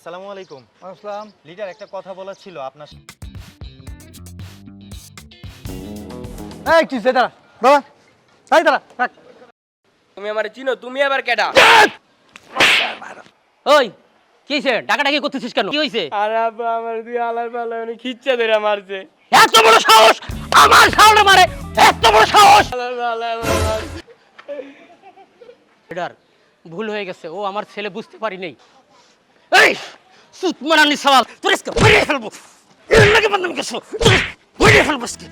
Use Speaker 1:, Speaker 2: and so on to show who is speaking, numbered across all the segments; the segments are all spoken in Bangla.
Speaker 1: আসসালামু আলাইকুম।
Speaker 2: আসসালাম।
Speaker 1: লিডার, একটা কথা বলার ছিল আপনার।
Speaker 2: এই কি সে দাঁড়া বাবা, এই দাঁড়া রাখ।
Speaker 3: তুমি আমারে চিনো? তুমি আবার কেডা?
Speaker 4: ওই কিসে ডাকাডাকি করতেছিস কেন? কি হইছে?
Speaker 3: আর আব্বা আমার দুই আলার পালা উনি খিচ্চা ধরে মারছে।
Speaker 4: এত বড় সাহস! আমার সামনে মারে! এত বড় সাহস!
Speaker 3: আলার পালা আমার মারছে।
Speaker 4: লিডার, ভুল হয়ে গেছে। ও আমার ছেলে, বুঝতে পারি নাই। এই সুত মারানি সওয়াল তোর আজকে মেরে ফেলবো। এর লাগে বন্ধ গেছো। মেরে ফেলবো আজকে।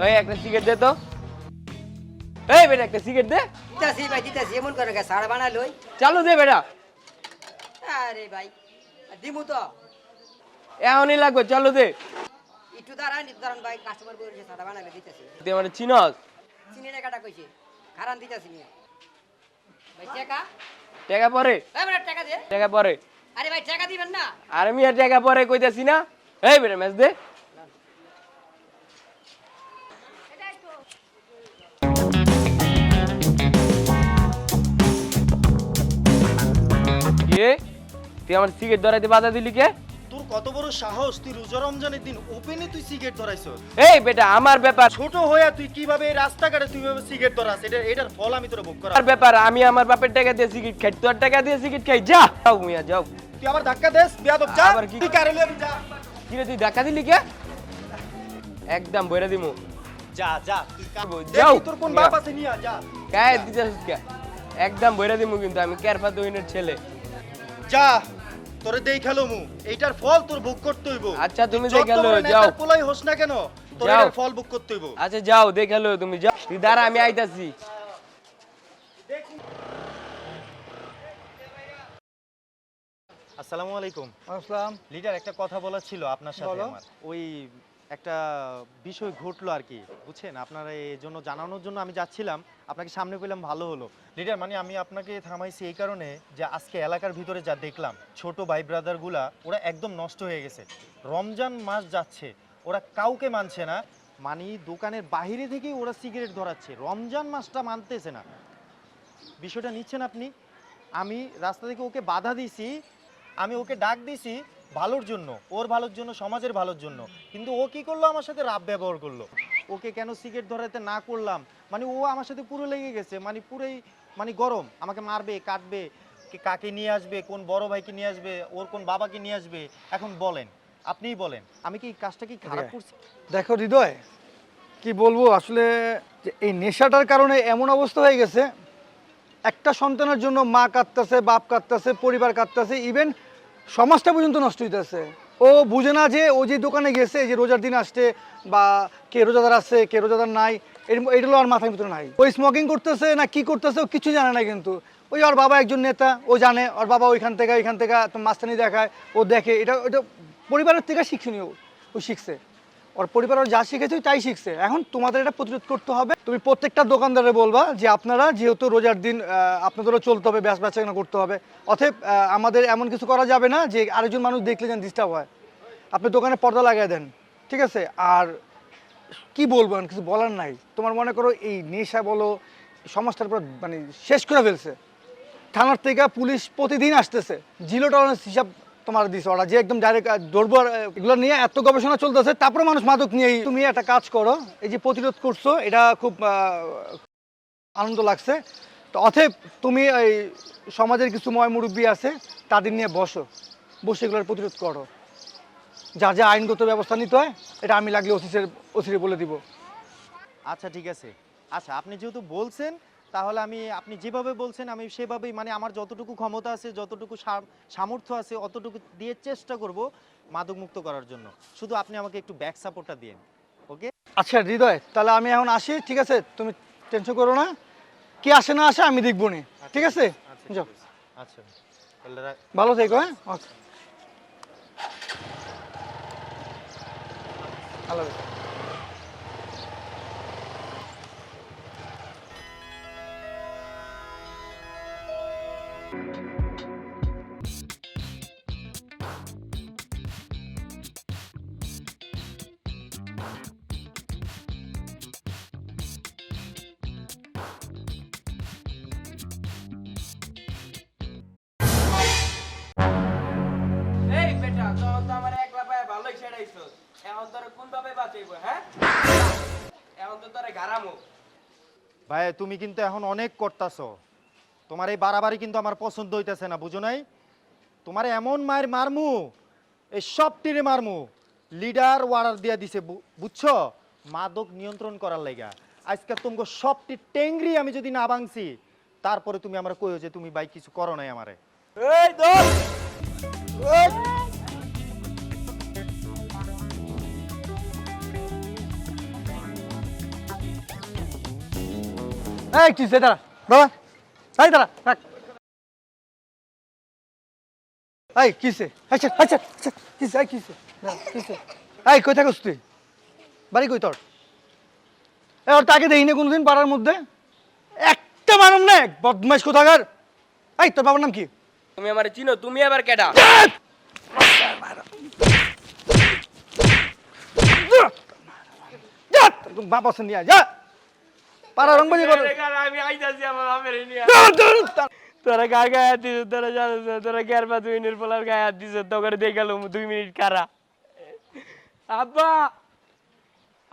Speaker 3: ওই একটা সিগারেট দে তো। এই বেটা একটা সিগারেট দে।
Speaker 5: দিতাছি ভাই দিতাছি, এমন করে গা সাড়া বানাই লই।
Speaker 3: চালু দে বেটা।
Speaker 5: আরে ভাই দিমু তো,
Speaker 3: এখনই লাগবে, চালু দে।
Speaker 5: একটু দাঁড়ান ভাই, কাস্টমার বলছে সাড়া বানাইলে দিতাছি।
Speaker 3: তুই আমারে চিনস?
Speaker 5: চিনি টাকাটা কইছে, খারান দিতাছি নিয়ে। ভাই টাকা,
Speaker 3: টাকা পরে,
Speaker 5: এই বেটা টাকা দে।
Speaker 3: টাকা পরে।
Speaker 5: আরে ভাই টাকা দিবেন না?
Speaker 3: আরে মিয়া টাকা পরে কইতাছি না। এই বেটা ম্যাচ দে। কে? তুই আমার সিগারেট ধরাইতে বাধা দিলি কে?
Speaker 1: তোর কত বড় সাহস, তুই রোজা রমজানের দিন ওপেনে তুই সিগারেট ধরাইছস?
Speaker 3: এই বেটা আমার ব্যাপার।
Speaker 1: ছোট হইয়া তুই কিভাবে এই রাস্তাঘাটে তুই ভাবে সিগারেট ধরাস? এটার ফল আমি তোরে ভোগ করা।
Speaker 3: আমার ব্যাপার, আমি আমার বাপের টাকা দিয়ে সিগারেট খাই, তোর টাকা দিয়ে সিগারেট খাই। যা যাও মিয়া যাও।
Speaker 1: তুই আবার ধাক্কা দেস, বেয়াদব যা।
Speaker 3: আবার কি?
Speaker 1: তুই কারেলে আমি যা।
Speaker 3: কি রে তুই ধাক্কা দিলি কে? একদম বইরা দিমু।
Speaker 1: যা যা তুই
Speaker 3: যাও।
Speaker 1: দেখি তোর কোন বাপ আছে নিয়া যা।
Speaker 3: গায়ে দিতেছিস কে? একদম বইরা দিমু, কিন্তু আমি কেরফা দইনের ছেলে।
Speaker 1: যা তোরে দেই খেলমু, এইটার ফল তোর ভোগ করতে হইব।
Speaker 3: আচ্ছা, তুমি
Speaker 1: যত
Speaker 3: দেখে
Speaker 1: বড়
Speaker 3: লও,
Speaker 1: নেতার
Speaker 3: যাও।
Speaker 1: পোলাই হোস না কেন, তোর
Speaker 3: যাও।
Speaker 1: এটার ফল ভোগ করতে হইব।
Speaker 3: আচ্ছা যাও, দেখে লো, তুমি যাও। তুই দাঁড়া, আমি আইতাছি।
Speaker 1: আসসালামু আলাইকুম।
Speaker 2: আসসালাম।
Speaker 1: লিডার, একটা কথা বলার ছিল আপনার সাথে
Speaker 2: বলো।
Speaker 1: আমার। ওই একটা বিষয় ঘটলো আর কি, বুঝছেন? আপনারা এই জন্য জানানোর জন্য আমি যাচ্ছিলাম, আপনাকে সামনে পেলাম, ভালো হলো। লিডার, মানে আমি আপনাকে থামাইছি এই কারণে যে আজকে এলাকার ভিতরে যা দেখলাম, ছোট ভাই ব্রাদারগুলা ওরা একদম নষ্ট হয়ে গেছে। রমজান মাস যাচ্ছে, ওরা কাউকে মানছে না, মানে দোকানের বাইরে থেকেই ওরা সিগারেট ধরাচ্ছে, রমজান মাসটা মানতেছে না। বিষয়টা নিচ্ছেন আপনি? আমি রাস্তা থেকে ওকে বাধা দিছি, আমি ওকে ডাক দিছি ভালোর জন্য, ওর ভালোর জন্য, সমাজের ভালোর জন্য, কিন্তু ও কি করলো? আমার সাথে রাব ব্যবহার করলো। ওকে কেন সিগারেট ধরাতে না করলাম, মানে ও আমার সাথে পুরো লেগে গেছে, মানে পুরোই মানে গরম, আমাকে মারবে, কাটবে, কাকে নিয়ে আসবে, কোন বড় ভাইকে নিয়ে আসবে, ওর কোন বাবাকে নিয়ে আসবে। এখন বলেন, আপনিই বলেন, আমি কি কাজটা কি খারাপ করছি?
Speaker 2: দেখো হৃদয়, কি বলবো আসলে, যে এই নেশাটার কারণে এমন অবস্থা হয়ে গেছে, একটা সন্তানের জন্য মা কাঁদতেছে, বাপ কাঁদতেছে, পরিবার কাঁদতেছে, ইভেন সমাজটা পর্যন্ত নষ্ট হইতেছে। ও বুঝে না যে ও যে দোকানে গেছে, যে রোজার দিন আসছে, বা কে রোজাদার আছে কে রোজাদার নাই, এগুলো আর মাথার ভিতরে নাই। ওই স্মোকিং করতেছে না কি করতেছে ও কিছু জানে না, কিন্তু ওই ওর বাবা একজন নেতা, ও জানে ওর বাবা ওইখান থেকে মাস্তানি দেখায়, ও দেখে, এটা পরিবারের থেকে শিক্ষণীয়, ও শিখছে, ওর পরিবার ওর যা শিখেছে তাই শিখছে। এখন তোমাদের এটা প্রতিরোধ করতে হবে। তুমি প্রত্যেকটা দোকানদারে বলবা যে আপনারা যেহেতু রোজার দিন আপনাদেরও চলতে হবে, বেচাকেনা করতে হবে, অতএব আমাদের এমন কিছু করা যাবে না যে আরেকজন মানুষ দেখলে যেন ডিস্টার্ব হয়। আপনি দোকানে পর্দা লাগিয়ে দেন, ঠিক আছে? আর কি বলবো, কিছু বলার নাই। তোমার মনে করো এই নেশা বলো সমাজটার উপর মানে শেষ করে ফেলছে। থানার থেকে পুলিশ প্রতিদিন আসতেছে, জিরো টলারেন্স হিসাব তোমার দিছে ওরা, যে একদম ডাইরেক্ট ধরবো। এগুলো নিয়ে এত গবেষণা চলতেছে, তারপরে মানুষ মাদক নিয়েই। তুমি একটা কাজ করো, এই যে প্রতিরোধ করছো, এটা খুব আনন্দ লাগছে। তো অতএব তুমি এই সমাজের কিছু ময় মুরব্বী আছে, তাদের নিয়ে বসে এগুলোর প্রতিরোধ করো। যা যা আইনগত ব্যবস্থা নিতে হয় এটা আমি লাগলে ওসিরে বলে দিব।
Speaker 1: আচ্ছা ঠিক আছে, আচ্ছা আপনি যেহেতু বলছেন, তাহলে আপনি যেভাবে বলছেন আমি সেভাবেই, মানে আমার যতটুকু ক্ষমতা আছে, যতটুকু সামর্থ্য আছে, অতটুকু দিয়ে চেষ্টা করব মাদক মুক্ত করার জন্য। শুধু আপনি আমাকে একটু ব্যাক সাপোর্টটা দিন, ওকে?
Speaker 2: আচ্ছা হৃদয়, তাহলে আমি এখন আসি, ঠিক আছে? তুমি টেনশন করো না, কি আসে না আসে আমি দেখবো নি, ঠিক আছে? যাও,
Speaker 1: আচ্ছা তাহলে
Speaker 2: ভালো থেকো। হ্যাঁ, ওকে, আল্লাহ হাফেজ।
Speaker 3: আইছো এখন তোরে কোন ভাবে বাঁচাইবো হ্যাঁ এখন তো তোরে গারামো
Speaker 1: ভাই তুমি কিন্তু এখন অনেক করতাছো, তোমার এই বাড়াবাড়ি কিন্তু আমার পছন্দ হইতেছে না, বুঝো নাই? তোমার এমন মায়ের মারমু, এই সব টিরে মারমু, লিডার অর্ডার দিয়া দিছে, বুঝছো? মাদক নিয়ন্ত্রণ করার লাগা। আজকে তোমাকে সবটি টেংরি আমি যদি না ভাঙছি, তারপরে তুমি আমার কইও যে তুমি ভাই কিছু করো নাই আমারে।
Speaker 3: এই দোস
Speaker 2: এই কিসে দাঁড়া বাবা, এই দাঁড়া থাক। এই কিসে? আচ্ছা আচ্ছা আচ্ছা কিসে? এই কিসে? কিসে? এই কই থাকস তুই? বাড়ি কই তোর? এই ওর তাকে দেখিনি কোনোদিন পাড়ার মধ্যে, একটা মানব না, বদমাইশ কোথাকার। এই তোর বাবার নাম কি?
Speaker 3: তুমি আমারে চিনো? তুমি আবার কেডা?
Speaker 2: যা তোর বাপ আছে নিয়ে যা, পাড়া রংবাজি কর।
Speaker 3: আমি আইতাছি আমার বাপের নিয়া তোরা গায়ে গায়ে হাত দিছ, তোরা জানিস তোরা গ্যার বা 2 মিনিট পলার গায়ে হাত দিছ, তো করে দেখে গেল 2 মিনিট কারা। আব্বা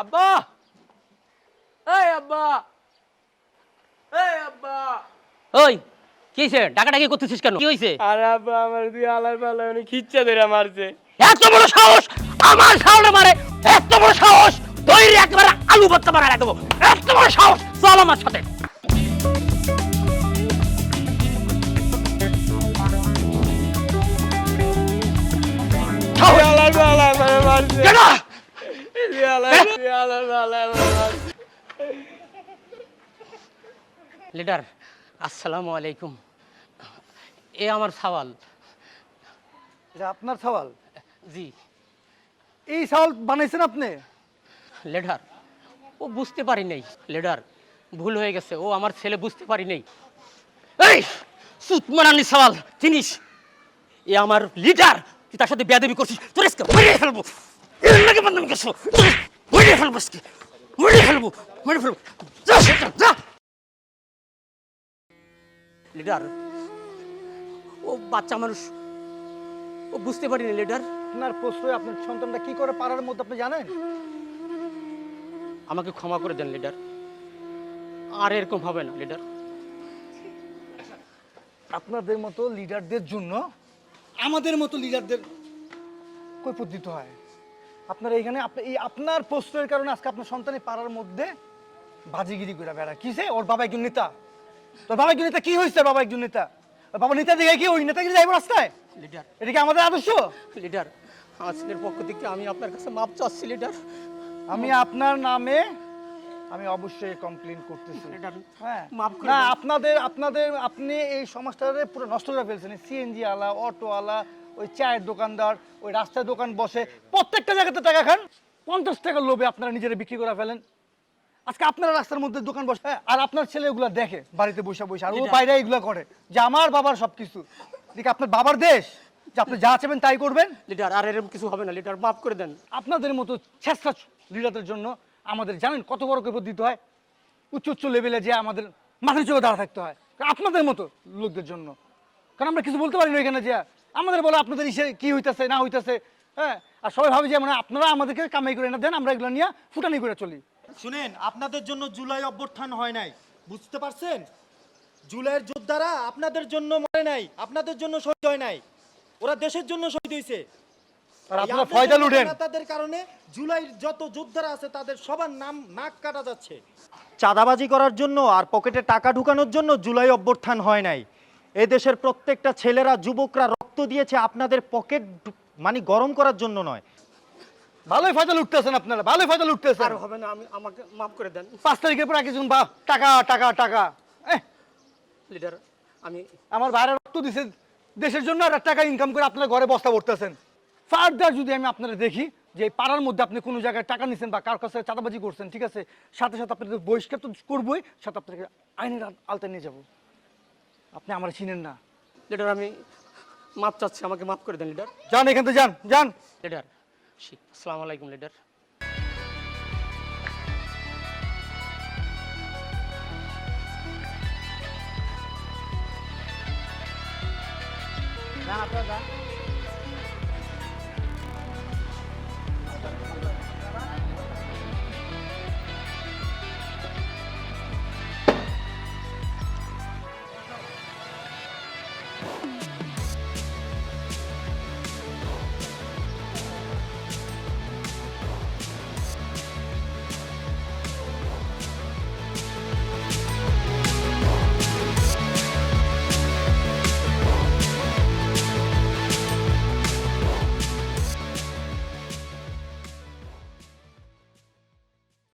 Speaker 3: আব্বা এই আব্বা এই আব্বা।
Speaker 4: ওই কি হয়েছে? ডাকাডাকি করতেছিস কেন? কি হয়েছে?
Speaker 3: আর আব্বা আমার দুই আলার পালা মানে খিচ্চা ধরে মারছে।
Speaker 4: এত বড় সাহস আমার সামনে মারে! এত বড় সাহস! দইরে একবারে আলু ভর্তা বানায় দেবো! এত বড় সাহস! চল আমার সাথে।
Speaker 3: আলার পালা মানে মারছে।
Speaker 4: কেন?
Speaker 3: আলার পালা মারছে।
Speaker 4: লিডার আসসালামু আলাইকুম। এ আমার সওয়াল।
Speaker 2: এটা আপনার সওয়াল?
Speaker 4: জি
Speaker 2: এই সওয়াল বানাইছেন আপনি?
Speaker 4: লিডার ও বুঝতে পারি নাই। লিডার ভুল হয়ে গেছে, ও আমার ছেলে, বুঝতে পারি নাই। এই সুতমানানি সওয়াল চিনিস? এ আমার লিডার, তুই তার সাথে বেয়াদবি করছিস, তোর আজকে মেরে ফেলবো। এর লাগে বদনাম করছো, মেরে ফেলবো আজকে, মেরে ফেলবো, মেরে ফেলবো। যা সেটা যা। লিডার ও বাচ্চা মানুষ, ও বুঝতে পারিনি লিডার।
Speaker 2: আপনার প্রশ্রয় আপনার সন্তানটা কি করে পাড়ার মধ্যে আপনি জানেন?
Speaker 4: আমাকে ক্ষমা করে দেন লিডার, আর এরকম হবে না লিডার।
Speaker 2: আপনাদের মতো লিডারদের জন্য আমাদের মতো লিডারদের কৈফিয়ত দিতে হয়। আপনারা এখানে এই আপনার প্রশ্রয়ের কারণে আজকে আপনার সন্তানের পাড়ার মধ্যে বাজিগিরি করে বেড়ায়। কিসে? ওর বাবা একজন নেতা। তোর বাবা একজন নেতা, কি হয়েছে? বাবা একজন নেতা, ওর বাবা নেতা দেখে কি ওই নেতাগিরি যাইব রাস্তায়?
Speaker 4: লিডার
Speaker 2: এটা কি আমাদের আদর্শ?
Speaker 4: লিডার আমার ছেলের পক্ষ থেকে আমি আপনার কাছে মাপ চাচ্ছি লিডার।
Speaker 2: আমি আপনার নামে আমি অবশ্যই কমপ্লেইন করতেছি।
Speaker 4: লিডার
Speaker 2: হ্যাঁ
Speaker 4: মাফ করে
Speaker 2: না,
Speaker 4: দেন।
Speaker 2: আপনি এই সমাজটারে পুরো নষ্ট করে ফেলছেন। সিএনজি আলা, অটো আলা, ওই চায়ের দোকানদার, ওই রাস্তায় দোকান বসে, প্রত্যেকটা জায়গাতে টাকা খান, 50 টাকার লোভে আপনারা নিজেরা বিক্রি করে ফেলেন। আজকে আপনারা রাস্তার মধ্যে দোকান বসে, আর আপনার ছেলে এগুলা দেখে বাড়িতে বসে বসে, আর ও বাইরে এগুলা করে যে আমার বাবার সবকিছু। দেখি আপনার বাবার দেশ যে আপনি যা চাইবেন তাই করবেন।
Speaker 4: লিডার আর এরকম কিছু হবে না লিডার, মাফ করে দেন।
Speaker 2: আপনাদের মতো ছেঁচড়া লিডারদের জন্য আমাদের জানেন কত বড় কৈফিয়ত দিতে হয়? উচ্চ উচ্চ লেভেলে যে আমাদের মাথার চোখে দাঁড়া থাকতে হয় আপনাদের মতো লোকদের জন্য। কারণ আমরা কিছু বলতে পারি না এখানে, যে আমাদের বলে আপনাদের ইসে কি হইতেছে না হইতেছে। হ্যাঁ, আর সবাই ভাবে যে মানে আপনারা আমাদেরকে কামাই করে না দেন, আমরা এগুলো নিয়ে ফুটানি করে চলি।
Speaker 1: শুনেন, আপনাদের জন্য জুলাই অভ্যুত্থান হয় নাই, বুঝতে পারছেন? জুলাইয়ের যোদ্ধারা আপনাদের জন্য মরে নাই, আপনাদের জন্য শহীদ হয় নাই, ওরা দেশের জন্য শহীদ হয়েছে।
Speaker 2: আর আপনারা ফয়দা লুটেন।
Speaker 1: তাদের কারণে জুলাইয়ের যত যোদ্ধারা আছে তাদের সবার নাম নাক কাটা যাচ্ছে। চাঁদাবাজি করার জন্য আর পকেটে টাকা ঢুকানোর জন্য জুলাই অভ্যুত্থান হয় নাই। এই দেশের প্রত্যেকটা ছেলেরা, যুবকরা রক্ত দিয়েছে আপনাদের পকেট মানে গরম করার জন্য নয়।
Speaker 2: ভালোই ফয়দা লুটতেছেন আপনারা, ভালোই ফয়দা লুটতেছেন।
Speaker 4: আর হবে না, আমাকে মাফ করে দেন।
Speaker 2: 5 তারিখের পর একজন বা টাকা টাকা টাকা।
Speaker 4: লিডার আমি
Speaker 2: আমার ভাইরা রক্ত দিছে দেশের জন্য, আর টাকা ইনকাম করে আপনার ঘরে বস্তা ভরতেছেন। ফার্দার যদি আমি আপনারা দেখি যে এই পাড়ার মধ্যে আপনি কোনো জায়গায় টাকা নিছেন বা কার কাছে চাঁদাবাজি করছেন, ঠিক আছে, সাথে সাথে আপনাদের বহিষ্কার তো করবোই, সাথে আপনাকে আইনের আলতা নিয়ে যাব। আপনি আমার চিনেন না।
Speaker 4: লিডার আমি মাপ চাচ্ছি, আমাকে মাফ করে দেন লিডার।
Speaker 2: যান এখান থেকে, যান যান।
Speaker 4: লিডার আসসালামু আলাইকুম লিডার।
Speaker 5: আপনারা